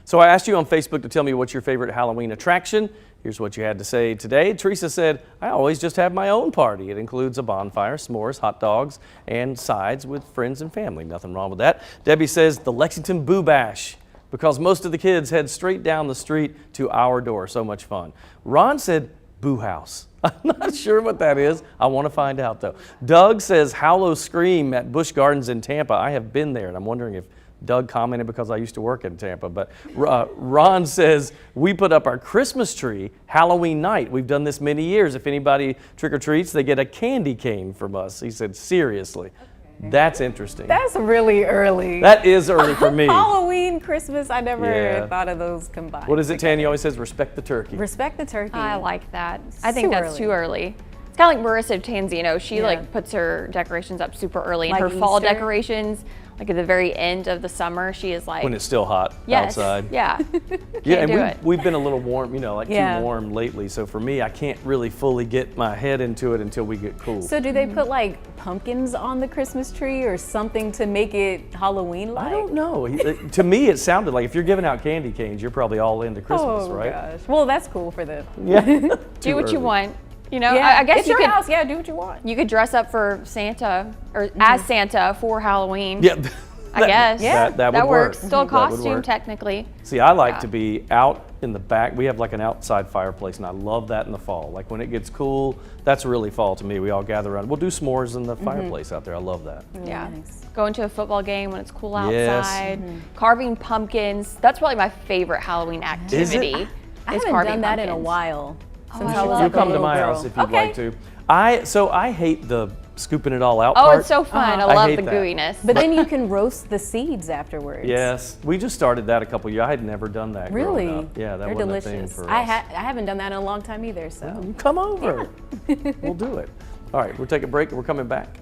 Speaker 4: So I asked you on Facebook to tell me what's your favorite Halloween attraction. Here's what you had to say today. Teresa said, I always just have my own party. It includes a bonfire, s'mores, hot dogs, and sides with friends and family. Nothing wrong with that. Debbie says the Lexington Boo Bash, because most of the kids head straight down the street to our door. So much fun. Ron said Boo House. I'm not sure what that is. I want to find out though. Doug says Hallow Scream at Busch Gardens in Tampa. I have been there, and I'm wondering if Doug commented because I used to work in Tampa, but Ron says we put up our Christmas tree Halloween night. We've done this many years. If anybody trick-or-treats, they get a candy cane from us. He said, seriously. Okay. That's interesting.
Speaker 1: That's really early.
Speaker 4: That is early for me.
Speaker 1: Halloween, Christmas, I never thought of those combined.
Speaker 4: What is it, Tanya always says? Respect the turkey.
Speaker 1: Respect the turkey.
Speaker 3: I like that. I think that's too early. It's kind of like Marissa Tanzino. She like puts her decorations up super early, and her fall decorations, like at the very end of the summer, she is like,
Speaker 4: when it's still hot outside.
Speaker 3: Yeah.
Speaker 4: Yeah, and we've been a little warm, you know, like too warm lately. So for me, I can't really fully get my head into it until we get cool.
Speaker 1: So do they put like pumpkins on the Christmas tree or something to make it Halloween-like?
Speaker 4: I don't know. To me, it sounded like if you're giving out candy canes, you're probably all into Christmas, right?
Speaker 1: Oh gosh. Well, that's cool for them.
Speaker 4: Yeah.
Speaker 3: Do what you want. You know,
Speaker 1: I
Speaker 3: guess
Speaker 1: it's
Speaker 3: you
Speaker 1: your
Speaker 3: could,
Speaker 1: house. Yeah, do what you want.
Speaker 3: You could dress up for Santa or as Santa for Halloween.
Speaker 4: Yeah.
Speaker 3: I guess.
Speaker 4: Yeah. That would
Speaker 3: works.
Speaker 4: work.
Speaker 3: Still a costume technically.
Speaker 4: See, I like to be out in the back. We have like an outside fireplace, and I love that in the fall. Like when it gets cool, that's really fall to me. We all gather around. We'll do s'mores in the fireplace out there. I love that.
Speaker 3: Yeah. Going to a football game when it's cool outside. Carving pumpkins. That's probably my favorite Halloween activity.
Speaker 1: Is it? I haven't done that in a while.
Speaker 3: Since I was
Speaker 4: you come to my house if you'd like to. I hate the scooping it all out part.
Speaker 3: It's so fun. I love the gooiness.
Speaker 1: But then you can roast the seeds afterwards.
Speaker 4: Yes, we just started that a couple years. I had never done that.
Speaker 1: Really?
Speaker 4: Yeah, that
Speaker 1: They're
Speaker 4: wasn't
Speaker 1: delicious.
Speaker 4: a thing for us.
Speaker 1: I haven't done that in a long time either. So
Speaker 4: well, come over. Yeah. We'll do it. All right, we'll take a break and we're coming back.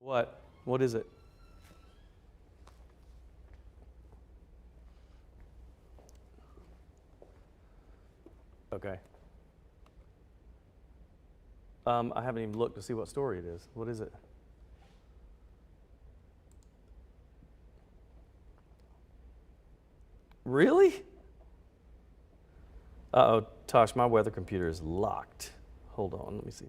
Speaker 4: What? What is it? Okay. I haven't even looked to see what story it is. What is it? Really? Uh-oh, Tosh, my weather computer is locked. Hold on, let me see.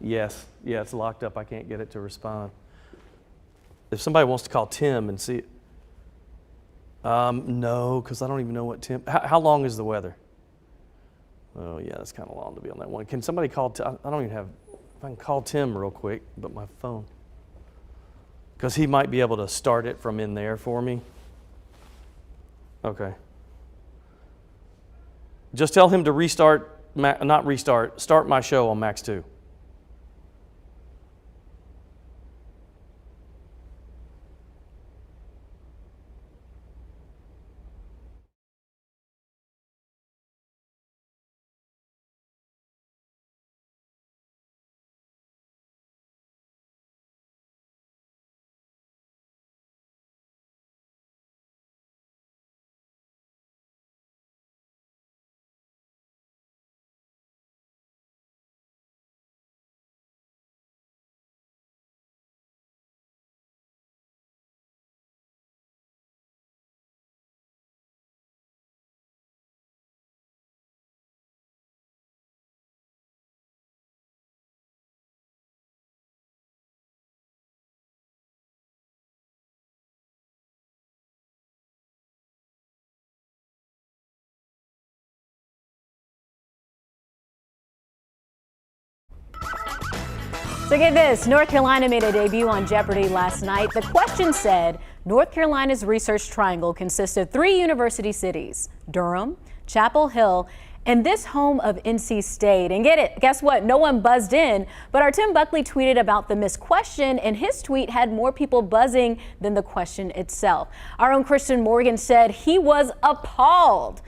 Speaker 4: Yes, yeah, it's locked up. I can't get it to respond. If somebody wants to call Tim and see, no, because I don't even know what Tim. How long is the weather? Oh yeah, that's kind of long to be on that one. Can somebody call? I don't even have. If I can call Tim real quick, but my phone, because he might be able to start it from in there for me. Okay. Just tell him to restart, not restart. Start my show on Max 2.
Speaker 1: So get this, North Carolina made a debut on Jeopardy last night. The question said, North Carolina's research triangle consists of 3 university cities, Durham, Chapel Hill, and this home of NC State. And get it, guess what? No one buzzed in, but our Tim Buckley tweeted about the missed question, and his tweet had more people buzzing than the question itself. Our own Christian Morgan said he was appalled.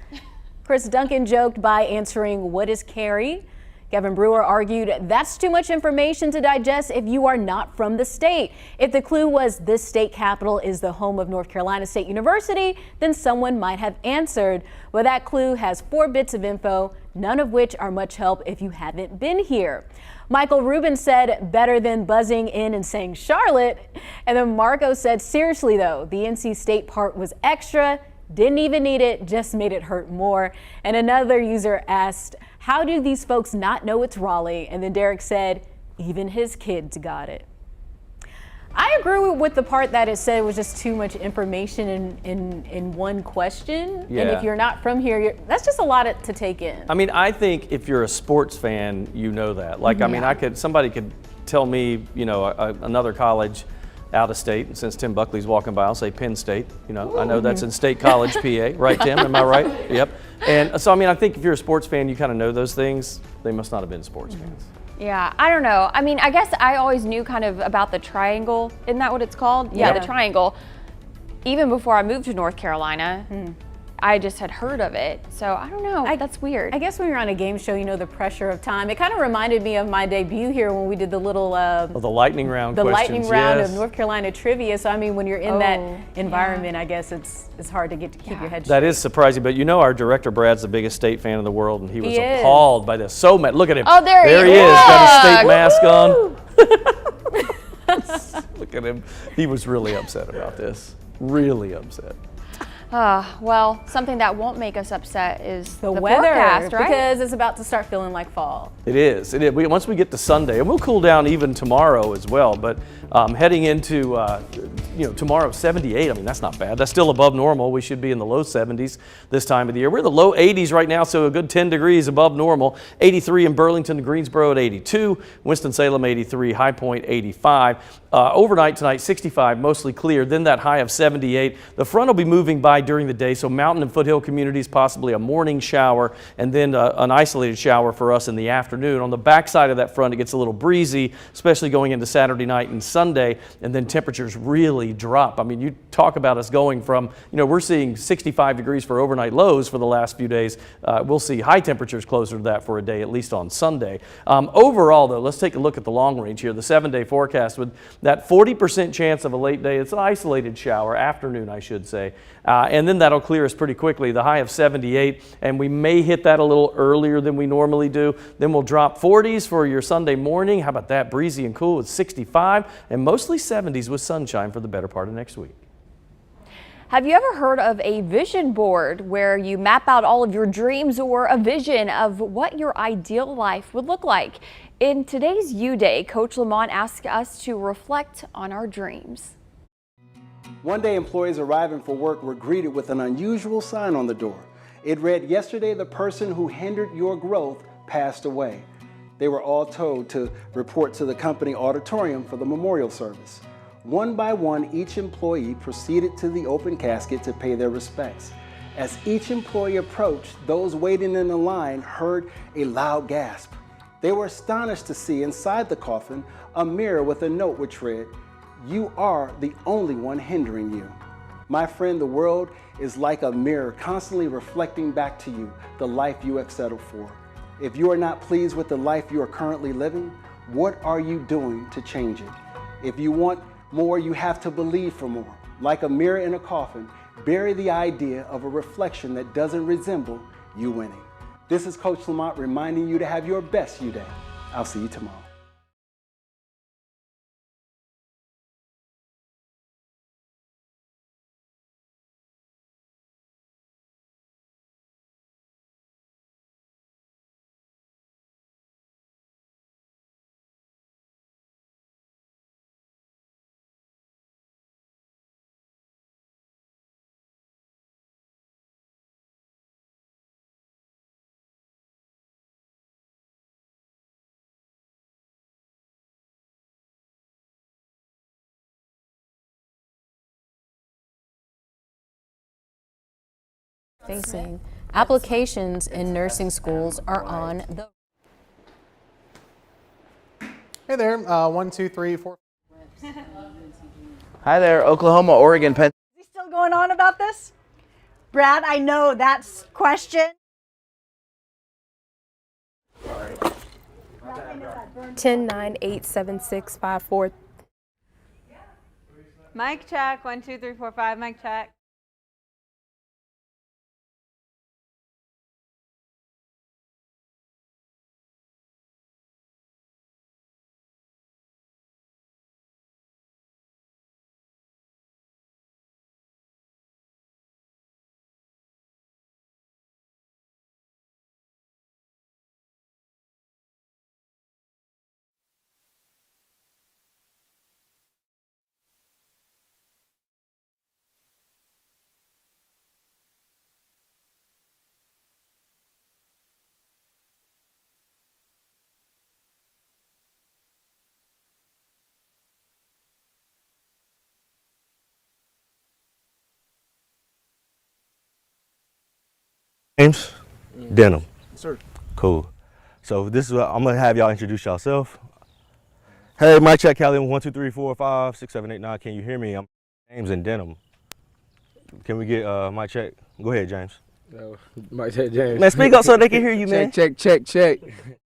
Speaker 1: Chris Duncan joked by answering, what is Carrie? Kevin Brewer argued that's too much information to digest if you are not from the state. If the clue was this state capital is the home of North Carolina State University, then someone might have answered. Well, that clue has 4 bits of info, none of which are much help if you haven't been here. Michael Rubin said better than buzzing in and saying Charlotte. And then Marco said, seriously though, the NC State part was extra. Didn't even need it, just made it hurt more. And another user asked, how do these folks not know it's Raleigh? And then Derek said, even his kids got it. I agree with the part that it said was just too much information in one question.
Speaker 4: Yeah.
Speaker 1: And if you're not from here, that's just a lot to take in.
Speaker 4: I mean, I think if you're a sports fan, you know that. Like, I mean, somebody could tell me, you know, another college out of state, and since Tim Buckley's walking by, I'll say Penn State. You know, I know that's in State College, PA, right, Tim? Am I right? Yep. And so, I mean, I think if you're a sports fan, you kind of know those things. They must not have been sports fans.
Speaker 3: Yeah, I don't know. I mean, I guess I always knew kind of about the triangle. Isn't that what it's called? Yeah, the triangle. Even before I moved to North Carolina, I just had heard of it. So I don't know, that's weird.
Speaker 1: I guess when you're on a game show, you know the pressure of time. It kind of reminded me of my debut here when we did the little
Speaker 4: the lightning round
Speaker 1: the
Speaker 4: questions.
Speaker 1: lightning round of North Carolina trivia. So I mean, when you're in that environment, I guess it's hard to keep your head straight.
Speaker 4: That is surprising, but you know our director Brad's the biggest state fan in the world, and he was appalled by this. So mad. Look at him.
Speaker 3: Oh, there he is.
Speaker 4: Got his state mask on. Look at him. He was really upset about this. Really upset.
Speaker 3: Well, something that won't make us upset is the
Speaker 1: weather,
Speaker 3: forecast, right?
Speaker 1: Because it's about to start feeling like fall.
Speaker 4: It is. It is. Once we get to Sunday, and we'll cool down even tomorrow as well. But heading into tomorrow, 78. I mean, that's not bad. That's still above normal. We should be in the low 70s this time of the year. We're in the low 80s right now, so a good 10 degrees above normal. 83 in Burlington, Greensboro at 82, Winston-Salem 83, High Point 85. Overnight tonight, 65, mostly clear. Then that high of 78. The front will be moving by dry during the day, so mountain and foothill communities possibly a morning shower and then an isolated shower for us in the afternoon. On the backside of that front, it gets a little breezy, especially going into Saturday night and Sunday, and then temperatures really drop. I mean, you talk about us going from, we're seeing 65 degrees for overnight lows for the last few days. We'll see high temperatures closer to that for a day, at least on Sunday. Overall, though, let's take a look at the long range here. The 7-day forecast with that 40% chance of a late day. It's an isolated shower, afternoon, I should say. And then that'll clear us pretty quickly. The high of 78, and we may hit that a little earlier than we normally do. Then we'll drop 40s for your Sunday morning. How about that? Breezy and cool with 65, and mostly 70s with sunshine for the better part of next week.
Speaker 3: Have you ever heard of a vision board where you map out all of your dreams or a vision of what your ideal life would look like? In today's U Day, Coach Lamont asked us to reflect on our dreams.
Speaker 13: One day, employees arriving for work were greeted with an unusual sign on the door. It read, "Yesterday, the person who hindered your growth passed away." They were all told to report to the company auditorium for the memorial service. One by one, each employee proceeded to the open casket to pay their respects. As each employee approached, those waiting in the line heard a loud gasp. They were astonished to see inside the coffin a mirror with a note which read, "You are the only one hindering you." My friend, the world is like a mirror constantly reflecting back to you the life you have settled for. If you are not pleased with the life you are currently living, what are you doing to change it? If you want more, you have to believe for more. Like a mirror in a coffin, bury the idea of a reflection that doesn't resemble you winning. This is Coach Lamont reminding you to have your best U Day. I'll see you tomorrow.
Speaker 1: Facing applications in nursing schools are on the.
Speaker 14: Hey there, 1, 2, 3, 4.
Speaker 15: Hi there, Oklahoma, Oregon, Penn.
Speaker 16: Is he still going on about this? Brad, I know that's question.
Speaker 17: 10-9-8-7-6-5-4.
Speaker 2: Mic check, 1, 2, 3, 4, 5, mic check.
Speaker 10: James, Denham.
Speaker 14: Sir.
Speaker 10: Cool. So this is what I'm gonna have y'all introduce yourself. Hey, mic check, Callie. 1, 2, 3, 4, 5, 6, 7, 8, 9. Can you hear me? I'm James and Denham. Can we get mic check? Go ahead, James.
Speaker 18: No, mic check, James.
Speaker 10: Man, speak up so they can hear you, man.
Speaker 18: Check, check, check, check.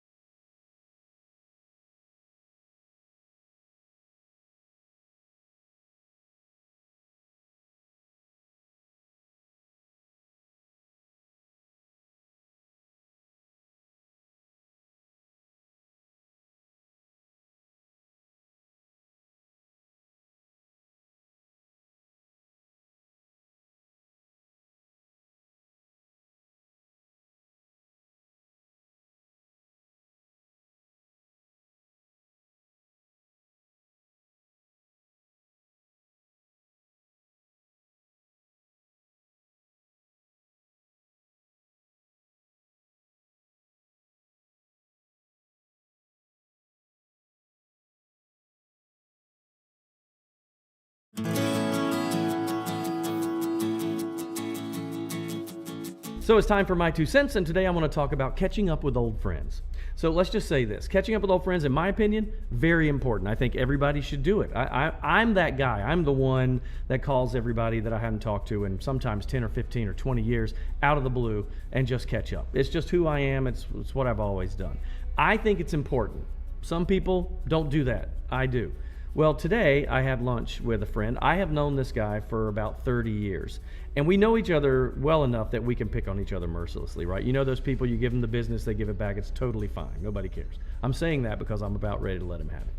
Speaker 4: So it's time for my 2 cents, and today I want to talk about catching up with old friends. So let's just say this. Catching up with old friends, in my opinion, very important. I think everybody should do it. I'm that guy. I'm the one that calls everybody that I haven't talked to in sometimes 10 or 15 or 20 years out of the blue and just catch up. It's just who I am. It's what I've always done. I think it's important. Some people don't do that. I do. Well, today I had lunch with a friend. I have known this guy for about 30 years. And we know each other well enough that we can pick on each other mercilessly, right? You know those people, you give them the business, they give it back. It's totally fine. Nobody cares. I'm saying that because I'm about ready to let him have it.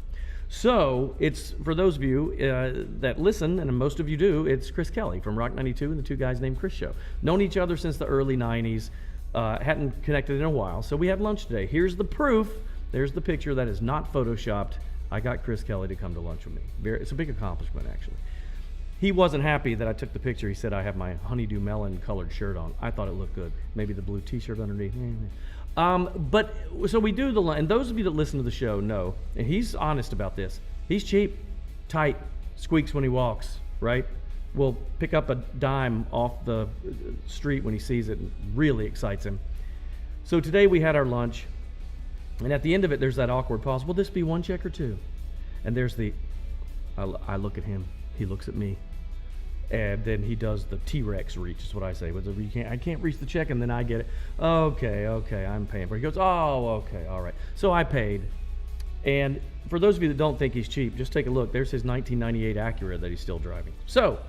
Speaker 4: So it's, for those of you that listen, and most of you do, it's Chris Kelly from Rock 92 and the Two Guys Named Chris show. Known each other since the early 90s. Hadn't connected in a while. So we had lunch today. Here's the proof. There's the picture that is not photoshopped. I got Chris Kelly to come to lunch with me. It's a big accomplishment, actually. He wasn't happy that I took the picture. He said I have my honeydew melon colored shirt on. I thought it looked good. Maybe the blue t-shirt underneath. But so we do the lunch, and those of you that listen to the show know, and he's honest about this. He's cheap, tight, squeaks when he walks, right? Will pick up a dime off the street when he sees it. And really excites him. So today we had our lunch. And at the end of it, there's that awkward pause. Will this be 1 check or 2? And there's the, I look at him, he looks at me, and then he does the T-Rex reach, is what I say. I can't reach the check, and then I get it. Okay, I'm paying for it. He goes, oh, okay, all right. So I paid. And for those of you that don't think he's cheap, just take a look. There's his 1998 Acura that he's still driving. So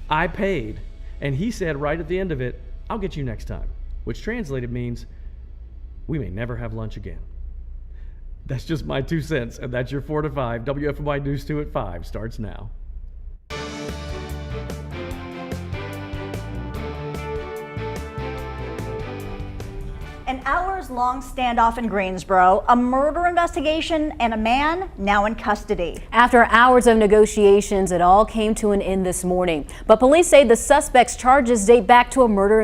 Speaker 4: I paid, and he said right at the end of it, I'll get you next time, which translated means, we may never have lunch again. That's just my 2 cents, and that's your 4 to 5. WFMY News 2 at 5 starts now.
Speaker 16: An hours-long standoff in Greensboro, a murder investigation, and a man now in custody.
Speaker 1: After hours of negotiations, it all came to an end this morning. But police say the suspect's charges date back to a murder